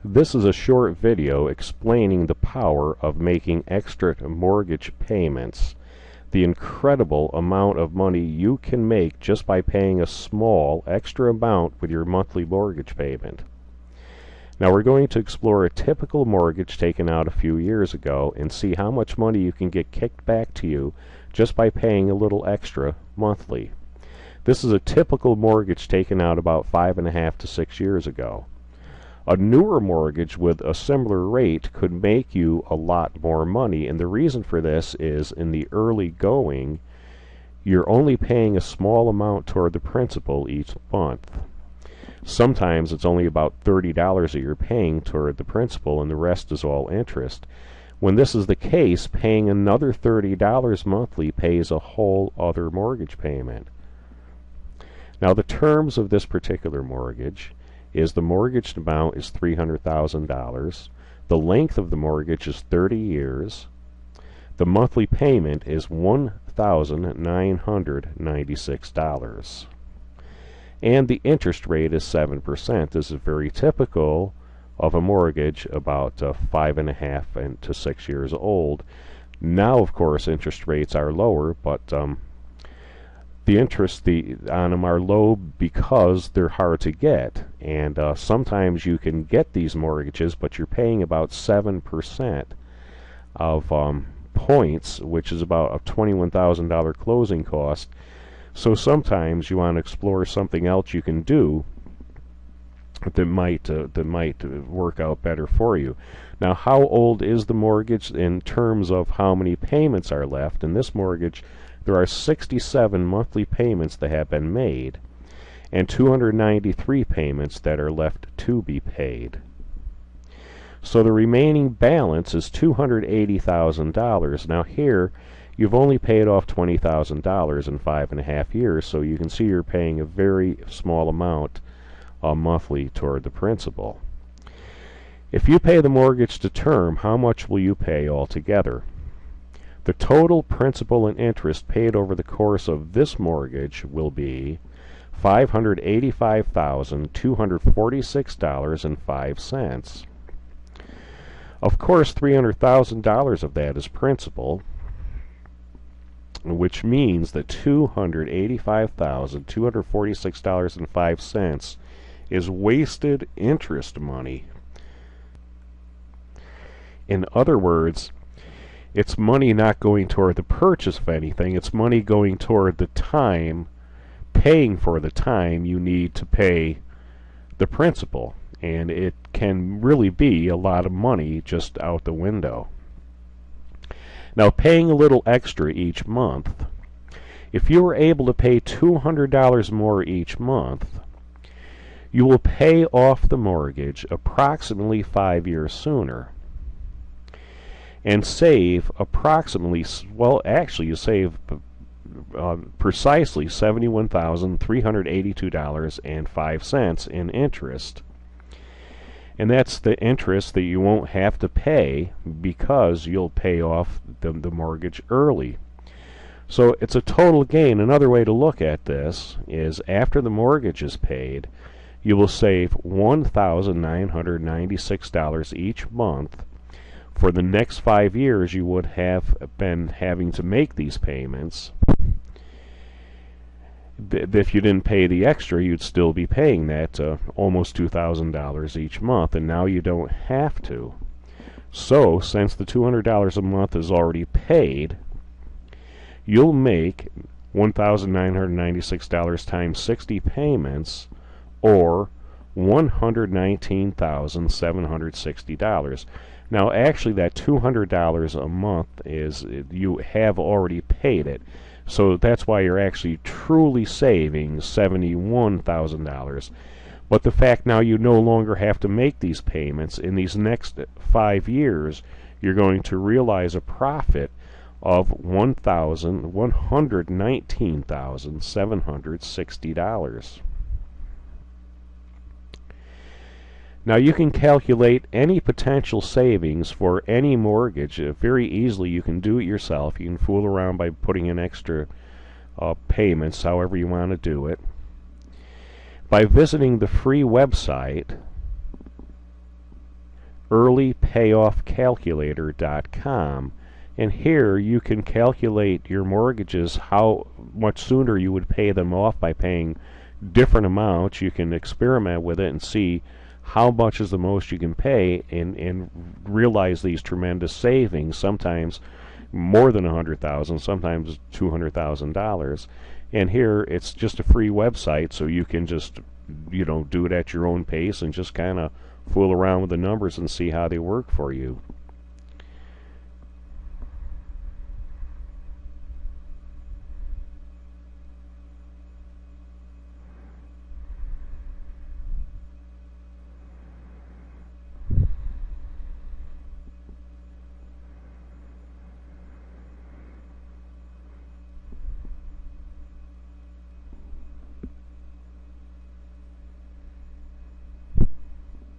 This is a short video explaining the power of making extra mortgage payments, the incredible amount of money you can make just by paying a small extra amount with your monthly mortgage payment. Now we're going to explore a typical mortgage taken out a few years ago and see how much money you can get kicked back to you just by paying a little extra monthly. This is a typical mortgage taken out about 5.5 to 6 years ago. A newer mortgage with a similar rate could make you a lot more money, and the reason for this is in the early going, you're only paying a small amount toward the principal each month. Sometimes it's only about $30 that you're paying toward the principal and the rest is all interest. When this is the case, paying another $30 monthly pays a whole other mortgage payment. Now the terms of this particular mortgage is the mortgage amount is $300,000. The length of the mortgage is 30 years. The monthly payment is $1,996. And the interest rate is 7%. This is very typical of a mortgage about 5.5 to 6 years old. Now, of course, interest rates are lower, but the interest on them are low because they're hard to get, and sometimes you can get these mortgages, but you're paying about 7% of points, which is about a $21,000 closing cost. So sometimes you want to explore something else you can do that might work out better for you. Now, how old is the mortgage in terms of how many payments are left? In this mortgage, there are 67 monthly payments that have been made and 293 payments that are left to be paid. So the remaining balance is $280,000. Now here, you've only paid off $20,000 in 5.5 years, so you can see you're paying a very small amount monthly toward the principal. If you pay the mortgage to term, how much will you pay altogether? The total principal and interest paid over the course of this mortgage will be $585,246.05. Of course, $300,000 of that is principal, which means that $285,246.05 is wasted interest money. In other words, it's money not going toward the purchase of anything. It's money going toward the time, paying for the time you need to pay the principal. And it can really be a lot of money just out the window. Now, paying a little extra each month, if you were able to pay $200 more each month, you will pay off the mortgage approximately 5 years sooner and save approximately, well, actually you save precisely $71,382.05 in interest. And that's the interest that you won't have to pay because you'll pay off the mortgage early. So it's a total gain. Another way to look at this is after the mortgage is paid, you will save $1,996 each month. For the next 5 years, you would have been having to make these payments. If you didn't pay the extra, you'd still be paying that almost $2,000 each month, and now you don't have to. So, since the $200 a month is already paid, you'll make $1,996 times 60 payments, or $119,760. Now, actually, that $200 a month is, you have already paid it. So that's why you're actually truly saving $71,000. But the fact now you no longer have to make these payments, in these next 5 years, you're going to realize a profit of $119,760. Now you can calculate any potential savings for any mortgage very easily. You can do it yourself. You can fool around by putting in extra payments, however you want to do it, by visiting the free website earlypayoffcalculator.com, and here you can calculate your mortgages, how much sooner you would pay them off by paying different amounts. You can experiment with it and see how much is the most you can pay, and realize these tremendous savings, sometimes more than $100,000, sometimes $200,000. And here it's just a free website, so you can just do it at your own pace and just kind of fool around with the numbers and see how they work for you.